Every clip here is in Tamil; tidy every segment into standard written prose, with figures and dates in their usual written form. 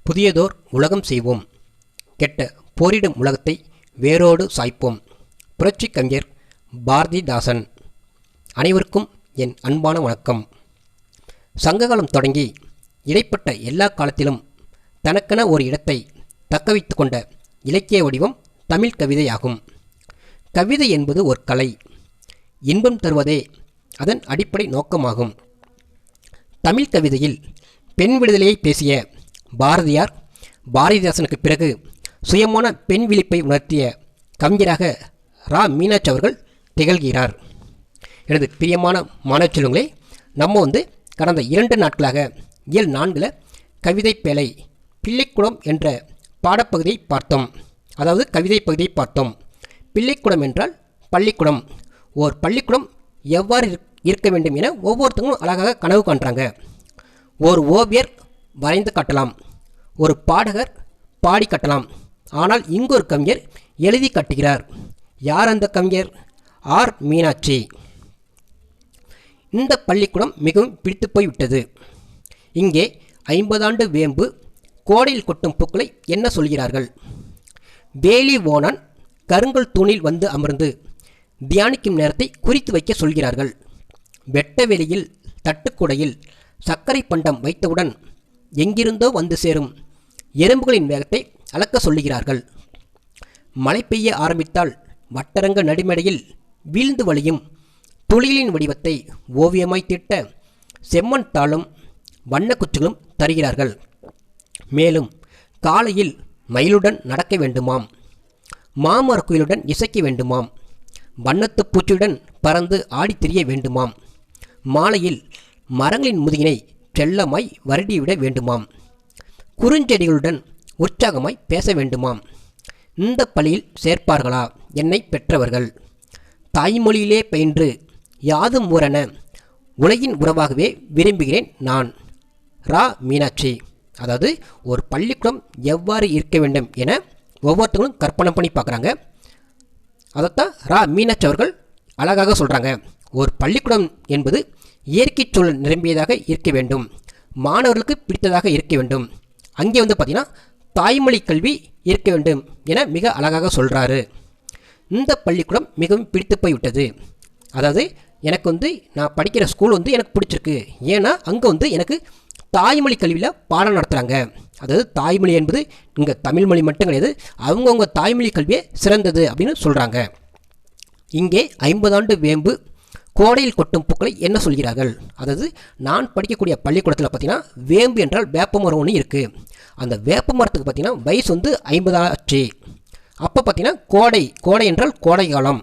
புதியதோர் உலகம் செய்வோம். கெட்ட போரிடும் உலகத்தை வேரோடு சாய்ப்போம். புரட்சி கவிஞர் பாரதிதாசன். அனைவருக்கும் என் அன்பான வணக்கம். சங்ககாலம் தொடங்கி இடைப்பட்ட எல்லா காலத்திலும் தனக்கென ஒரு இடத்தை தக்கவைத்து கொண்ட இலக்கிய வடிவம் தமிழ் கவிதையாகும். கவிதை என்பது ஒரு கலை. இன்பம் தருவதே அதன் அடிப்படை நோக்கமாகும். தமிழ் கவிதையில் பெண் விடுதலையை பேசிய பாரதியார் பாரதிதாசனுக்கு பிறகு சுயமான பெண் விழிப்பை உணர்த்திய கவிஞராக ரா மீனாட்சி அவர்கள் திகழ்கிறார். எனது பிரியமான மாணவ செல்வங்களே, நம்ம கடந்த 2 நாட்களாக இயல் 4 கவிதை பேழை பிள்ளைக்குடம் என்ற பாடப்பகுதியை பார்த்தோம். அதாவது கவிதை பகுதியை பார்த்தோம். பிள்ளைக்குடம் என்றால் பள்ளிக்கூடம். ஓர் பள்ளிக்கூடம் எவ்வாறு இருக்க வேண்டும் என ஒவ்வொருத்தங்களும் அழகாக கனவு காண்றாங்க. ஒரு ஓவியர் வரைந்து காட்டலாம், ஒரு பாடகர் பாடி காட்டலாம். ஆனால் இங்கு ஒரு கவிஞர் எழுதி காட்டுகிறார். யார் அந்த கவிஞர்? ஆர் மீனாட்சி. இந்த பள்ளிக்கூடம் மிகவும் பிடித்து போய்விட்டது. இங்கே 50 ஆண்டு வேம்பு கோடையில் கொட்டும் பூக்களை என்ன சொல்கிறார்கள்? வேலி ஓனான் கருங்கல் தூணில் வந்து அமர்ந்து தியானிக்கும் நேரத்தை குறித்து வைக்க சொல்கிறார்கள். வெட்ட வெளியில் தட்டுக்குடையில் சர்க்கரை பண்டம் வைத்தவுடன் எங்கிருந்தோ வந்து சேரும் எறும்புகளின் வேகத்தை அளக்க சொல்லுகிறார்கள். மழை பெய்ய ஆரம்பித்தால் வட்டரங்க நடுமேடையில் வீழ்ந்து வழியும் துளிகளின் வடிவத்தை ஓவியமாய் தீட்ட செம்மண் தாளும் வண்ணக்குச்சிகளும் தருகிறார்கள். மேலும் காலையில் மயிலுடன் நடக்க வேண்டுமாம், மாமரக்குயிலுடன் இசைக்க வேண்டுமாம், வண்ணத்து பூச்சியுடன் பறந்து ஆடி திரிய வேண்டுமாம், மாலையில் மரங்களின் முதுகினை செல்லமாய் வருடிவிட வேண்டுமாம், குறுஞ்செடிகளுடன் உற்சாகமாய் பேச வேண்டுமாம். இந்த பள்ளியில் சேர்ப்பார்களா என்னை பெற்றவர்கள்? தாய்மொழியிலே பயின்று யாதும் ஊரென உலகின் உறவாகவே விரும்புகிறேன் நான். ரா மீனாட்சி. அதாவது ஒரு பள்ளிக்கூடம் எவ்வாறு இருக்க வேண்டும் என ஒவ்வொருத்தங்களும் கற்பனை பண்ணி பார்க்குறாங்க. அதைத்தான் ரா மீனாட்சி அவர்கள் அழகாக சொல்கிறாங்க. ஒரு பள்ளிக்கூடம் என்பது இயற்கை சூழல் நிரம்பியதாக இருக்க வேண்டும், மாணவர்களுக்கு பிடித்ததாக இருக்க வேண்டும், அங்கே பார்த்திங்கன்னா தாய்மொழி கல்வி இருக்க வேண்டும் என மிக அழகாக சொல்கிறாரு. இந்த பள்ளிக்கூடம் மிகவும் பிடித்து போய்விட்டது. அதாவது எனக்கு நான் படிக்கிற ஸ்கூல் எனக்கு பிடிச்சிருக்கு. ஏன்னா அங்கே எனக்கு தாய்மொழி கல்வியில் பாடம் நடத்துகிறாங்க. அதாவது தாய்மொழி என்பது இங்கே தமிழ் மொழி மட்டும் கிடையாது, அவங்கவுங்க தாய்மொழி கல்வியே சிறந்தது அப்படின்னு சொல்கிறாங்க. இங்கே 50 ஆண்டு வேம்பு கோடையில் கொட்டும் பூக்களை என்ன சொல்கிறார்கள்? அதாவது நான் படிக்கக்கூடிய பள்ளிக்கூடத்தில் பார்த்திங்கன்னா வேம்பு என்றால் வேப்ப மரம் ஒன்று இருக்குது. அந்த வேப்ப மரத்துக்கு பார்த்திங்கன்னா வயசு 50 ஆச்சு. அப்போ பார்த்திங்கன்னா கோடை என்றால் கோடை காலம்.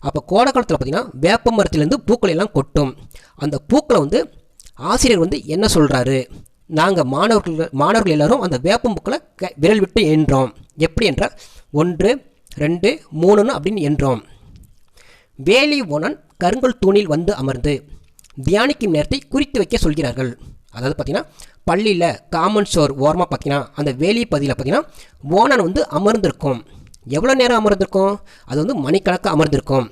அப்போ கோடை காலத்தில் பார்த்திங்கன்னா வேப்ப மரத்திலேருந்து பூக்களை எல்லாம் கொட்டும். அந்த பூக்களை ஆசிரியர் என்ன சொல்கிறாரு? நாங்கள் மாணவர்கள் எல்லாரும் அந்த வேப்பம் பூக்களை விரல் விட்டு எண்ணுறோம். எப்படி என்றால் 1 2 3 அப்படின்னு எண்ணுறோம். வேலி ஓனான் கருங்கல் தூணில் வந்து அமர்ந்து தியானிக்கும் நேரத்தை குறித்து வைக்க சொல்கிறார்கள். அதாவது பார்த்திங்கன்னா பள்ளியில் காமன் ஸ்டோர் ஓரமாக பார்த்திங்கன்னா அந்த வேலி பகுதியில் பார்த்திங்கன்னா ஓனான் அமர்ந்திருக்கும். எவ்வளோ நேரம் அமர்ந்திருக்கும்? அது மணிக்கணக்காக அமர்ந்திருக்கும்.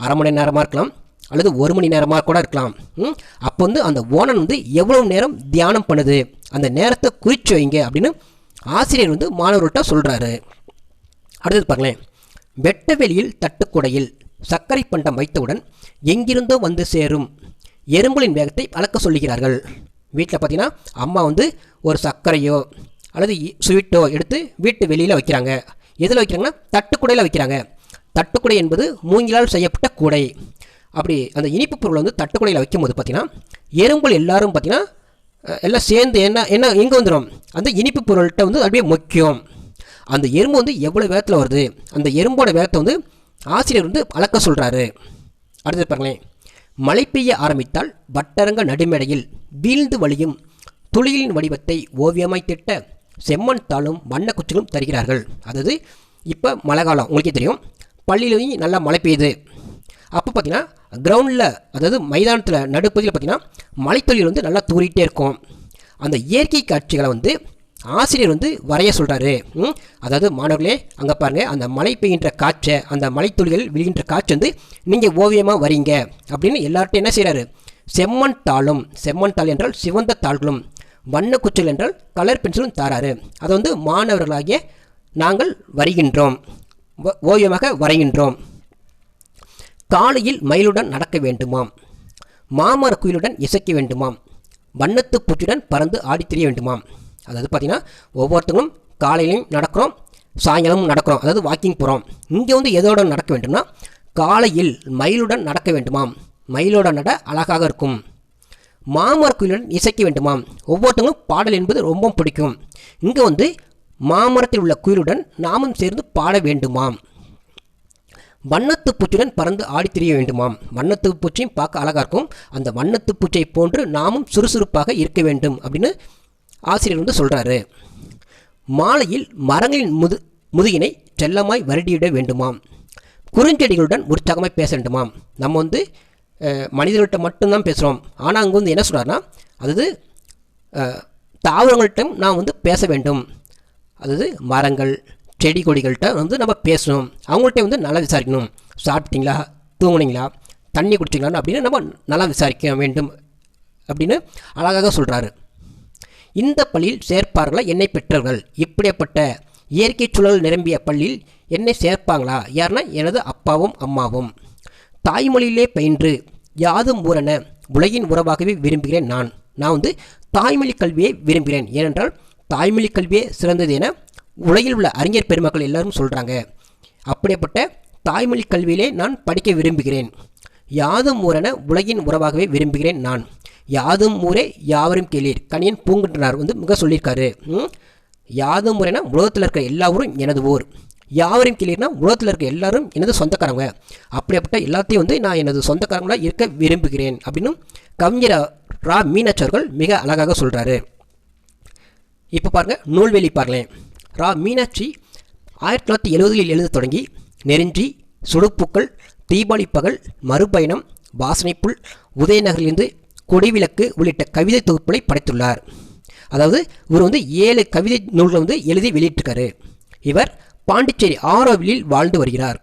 அரை மணி நேரமாக இருக்கலாம், அல்லது 1 மணி நேரமாக கூட இருக்கலாம். அப்போ அந்த ஓனான் எவ்வளோ நேரம் தியானம் பண்ணுது, அந்த நேரத்தை குறித்து வைங்க அப்படின்னு ஆசிரியர் மாணவர்கள்ட்ட சொல்கிறாரு. அடுத்தது பாருங்களேன். வெட்ட வெளியில் தட்டுக்குடையில் சர்க்கரை பண்டம் வைத்தவுடன் எங்கிருந்தோ வந்து சேரும் எறும்புகளின் வேகத்தை அளக்க சொல்லுகிறார்கள். வீட்டில் பார்த்திங்கன்னா அம்மா ஒரு சர்க்கரையோ அல்லது ஸ்வீட்டோ எடுத்து வீட்டு வெளியில் வைக்கிறாங்க. எதில் வைக்கிறாங்கன்னா தட்டுக்குடையில் வைக்கிறாங்க. தட்டுக்குடை என்பது மூங்கிலால் செய்யப்பட்ட கூடை. அப்படி அந்த இனிப்பு பொருளை தட்டுக்குடையில் வைக்கும்போது பார்த்திங்கன்னா எறும்புகள் எல்லாரும் பார்த்திங்கன்னா எல்லாம் சேர்ந்து என்ன எங்கே வந்துடும்? அந்த இனிப்பு பொருள்கிட்ட அப்படியே முக்கியம். அந்த எறும்பு எவ்வளோ வேகத்தில் வருது, அந்த எறும்போட வேகத்தை ஆசிரியர் அளக்க சொல்கிறாரு. அடுத்தது பாருங்களேன். மழை பெய்ய ஆரம்பித்தால் வட்டரங்க நடுமேடையில் வீழ்ந்து வழியும் துளிகளின் வடிவத்தை ஓவியமாய் திட்ட செம்மண் தாளும் வண்ணக்குச்சிகளும் தருகிறார்கள். அதாவது இப்போ மழை காலம், உங்களுக்கே தெரியும். பள்ளியிலையும் நல்லா மழை பெய்யுது. அப்போ பார்த்திங்கன்னா கிரவுண்டில், அதாவது மைதானத்தில் நடுப்பகுதியில் பார்த்திங்கன்னா மழைத்துளிகள் நல்லா தூரிகிட்டே இருக்கும். அந்த இயற்கை காட்சிகளை ஆசிரியர் வரைய சொல்கிறாரு. அதாவது மாணவர்களே அங்கே பாருங்கள், அந்த மழை பெய்கின்ற காற்றை, அந்த மழைத்துளிகள் விழுகின்ற காற்று நீங்கள் ஓவியமாக வரீங்க அப்படின்னு எல்லார்ட்டும் என்ன செய்கிறாரு? செம்மண் தாளும், செம்மண் தாள் என்றால் சிவந்த தாள்களும், வண்ண குச்சல் என்றால் கலர் பென்சிலும் தாராரு. அதை வந்து மாணவர்களாகிய நாங்கள் வருகின்றோம், ஓவியமாக வரைகின்றோம். காலையில் மயிலுடன் நடக்க வேண்டுமாம், மாமர குயிலுடன் இசைக்க வேண்டுமாம், வண்ணத்து பூச்சியுடன் பறந்து ஆடி திரிய வேண்டுமாம். அதாவது பார்த்திங்கன்னா ஒவ்வொருத்தங்களும் காலையிலையும் நடக்கிறோம், சாயங்காலமும் நடக்கிறோம், அதாவது வாக்கிங் போகிறோம். இங்கே வந்து எதோட நடக்க வேண்டும்னா காலையில் மயிலுடன் நடக்க வேண்டுமாம், மயிலோட நட அழகாக இருக்கும். மாமர குயிலுடன் இசைக்க வேண்டுமாம், ஒவ்வொருத்தங்களும் பாடல் என்பது ரொம்ப பிடிக்கும். இங்கே வந்து மாமரத்தில் உள்ள குயிலுடன் நாமும் சேர்ந்து பாட வேண்டுமாம். வண்ணத்து பூச்சியுடன் பறந்து ஆடி திரிய வேண்டுமாம், வண்ணத்து பூச்சியும் பார்க்க அழகாக இருக்கும், அந்த வண்ணத்து பூச்சியை போன்று நாமும் சுறுசுறுப்பாக இருக்க வேண்டும் அப்படின்னு ஆசிரியர் வந்து சொல்கிறாரு. மாலையில் மரங்களின் முதுகினை செல்லமாய் வருடியிட வேண்டுமாம், குறுஞ்செடிகளுடன் உற்சாகமாய் பேச வேண்டுமாம். நம்ம வந்து மனிதர்கள்ட்ட மட்டும்தான் பேசுகிறோம், ஆனால் அங்கே வந்து என்ன சொல்கிறாருன்னா அதாவது தாவரங்கள்கிட்ட நாம் வந்து பேச வேண்டும். அதாவது மரங்கள் செடி கொடிகள்கிட்ட வந்து நம்ம பேசணும், அவங்கள்ட்ட வந்து நல்லா விசாரிக்கணும். சாப்பிட்டீங்களா, தூங்குனீங்களா, தண்ணி குடிச்சிங்களான்னு அப்படின்னு நம்ம நல்லா விசாரிக்க வேண்டும் அப்படின்னு அழகாக சொல்கிறாரு. இந்த பள்ளியில் சேர்ப்பார்களா என்னை பெற்றவர்கள், இப்படிப்பட்ட இயற்கை சூழல் நிரம்பிய பள்ளியில் என்னை சேர்ப்பாங்களா, யாருன்னா எனது அப்பாவும் அம்மாவும். தாய்மொழியிலே பயின்று யாதும் ஊரென உலகின் உறவாகவே விரும்புகிறேன். நான் வந்து தாய்மொழி கல்வியை விரும்புகிறேன், ஏனென்றால் தாய்மொழி கல்வியே சிறந்தது என உலகில் உள்ள அறிஞர் பெருமக்கள் எல்லாரும் சொல்கிறாங்க. அப்படிப்பட்ட தாய்மொழி கல்வியிலே நான் படிக்க விரும்புகிறேன். யாதும் ஊரென உலகின் உறவாகவே விரும்புகிறேன் நான். யாதும் ஊரே யாவரும் கேளீர், கணியன் பூங்குன்றனார் வந்து மிக சொல்லியிருக்காரு. யாதும் ஊரென உலகத்தில் இருக்கிற எல்லா ஊரும் எனது ஊர், யாவரும் கேளீர்னா உலகத்தில் இருக்க எல்லாரும் எனது சொந்தக்காரங்க. அப்படிப்பட்ட எல்லாத்தையும் வந்து நான் எனது சொந்தக்காரங்களாக இருக்க விரும்புகிறேன் அப்படின்னு கவிஞர் ரா மீனாட்சி அவர்கள் மிக அழகாக சொல்கிறாரு. இப்போ பாருங்கள், நூல்வெளி பாருங்களேன். ரா மீனாட்சி 1970 எழுத தொடங்கி நெருஞ்சி, சுடுப்பூக்கள், தீபாவளி பகல், மறுபயணம், வாசனைப்புல், உதயநகரிலிருந்து, கொடிவிளக்கு உள்ளிட்ட கவிதை தொகுப்புகளை படைத்துள்ளார். அதாவது இவர் வந்து 7 கவிதை நூல்களை வந்து எழுதி வெளியிட்டிருக்காரு. இவர் பாண்டிச்சேரி ஆரோவிலில் வாழ்ந்து வருகிறார்.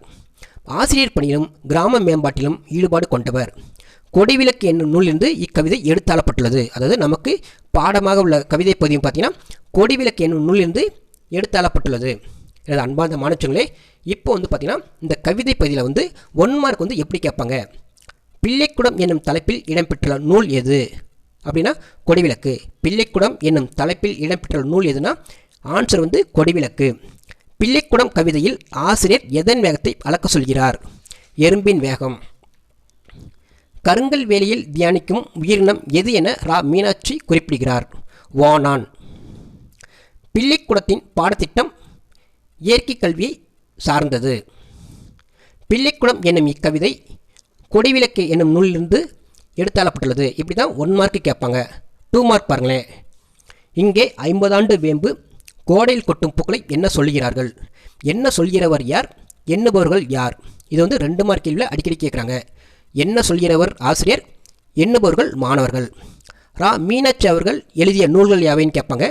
ஆசிரியர் பணியிலும் கிராம மேம்பாட்டிலும் ஈடுபாடு கொண்டவர். கொடிவிளக்கு என்னும் நூலிலிருந்து இக்கவிதை எடுத்தாளப்பட்டுள்ளது. அதாவது நமக்கு பாடமாக உள்ள கவிதை பதிவும் பார்த்தீங்கன்னா கொடிவிளக்கு என்னும் நூலிலிருந்து எடுத்தாளப்பட்டுள்ளது. எனது அன்பார்ந்த மாணவர்களே, இப்போ வந்து பார்த்தீங்கன்னா இந்த கவிதை பதிவில் வந்து 1 மார்க் வந்து எப்படி கேட்பாங்க, பிள்ளைக்குடம் என்னும் தலைப்பில் இடம்பெற்றுள்ள நூல் எது அப்படின்னா கொடிவிளக்கு. பிள்ளைக்குடம் என்னும் தலைப்பில் இடம்பெற்றுள்ள நூல் எதுனா ஆன்சர் வந்து கொடிவிளக்கு. பிள்ளைக்குடம் கவிதையில் ஆசிரியர் எதன் வேகத்தை அளக்க சொல்கிறார்? எறும்பின் வேகம். கருங்கல் வேலியில் தியானிக்கும் உயிரினம் எது என ரா மீனாட்சி குறிப்பிடுகிறார்? ஓணான். பிள்ளைக்குடத்தின் பாடத்திட்டம் இயற்கை கல்வியை சார்ந்தது. பிள்ளைக்குடம் என்னும் இக்கவிதை கொடிவிளக்கு என்னும் நூலிலிருந்து எடுத்தாளப்பட்டுள்ளது. இப்படி தான் 1 மார்க்கு கேட்பாங்க. 2 மார்க் பாருங்களேன். இங்கே 50 ஆண்டு வேம்பு கோடையில் கொட்டும் பூக்களை என்ன சொல்கிறார்கள்? என்ன சொல்கிறவர் யார், எண்ணுபவர்கள் யார்? இது வந்து 2 மார்க் கேள்வியில் அடிக்கடி கேட்குறாங்க. என்ன சொல்கிறவர் ஆசிரியர், எண்ணுபவர்கள் மாணவர்கள். ரா மீனாட்சி அவர்கள் எழுதிய நூல்கள் யாவைன்னு கேட்பாங்க.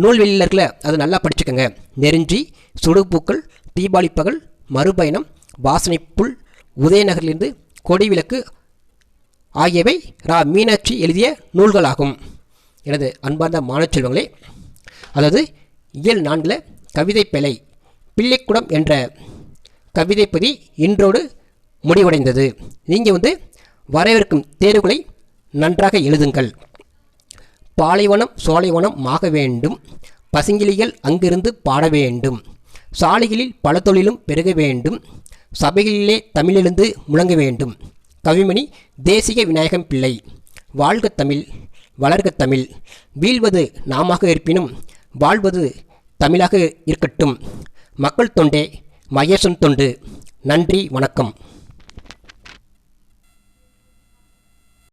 நூல்வெளியில் இருக்கல, அதை நல்லா படிச்சுக்கோங்க. நெருஞ்சி, சுடுபூக்கள், தீபாவளி பகல், மறுபயணம், வாசனைப்புல், உதயநகரிலிருந்து, கொடிவிளக்கு ஆகியவை ரா மீனாட்சி எழுதிய நூல்களாகும். எனது அன்பார்ந்த மாணவ செல்வங்களே, அதாவது இயல் 4 கவிதை பிழை பிள்ளைக்குடம் என்ற கவிதைப்பதி இன்றோடு முடிவடைந்தது. நீங்கள் வந்து வரவிருக்கும் தேர்வுகளை நன்றாக எழுதுங்கள். பாலைவனம் சோலைவனம் மாக வேண்டும், பசுங்கிளிகள் அங்கிருந்து பாட வேண்டும், சாலைகளில் பல தொழிலும் பெருக வேண்டும், சபைகளிலே தமிழெழுந்து முழங்க வேண்டும். கவிமணி தேசிக விநாயகம் பிள்ளை. வாழ்க தமிழ், வளர்க தமிழ், வீழ்வது நாமாக இருப்பினும் வாழ்வது தமிழாக இருக்கட்டும். மக்கள் தொண்டே மகேசன் தொண்டு. நன்றி, வணக்கம்.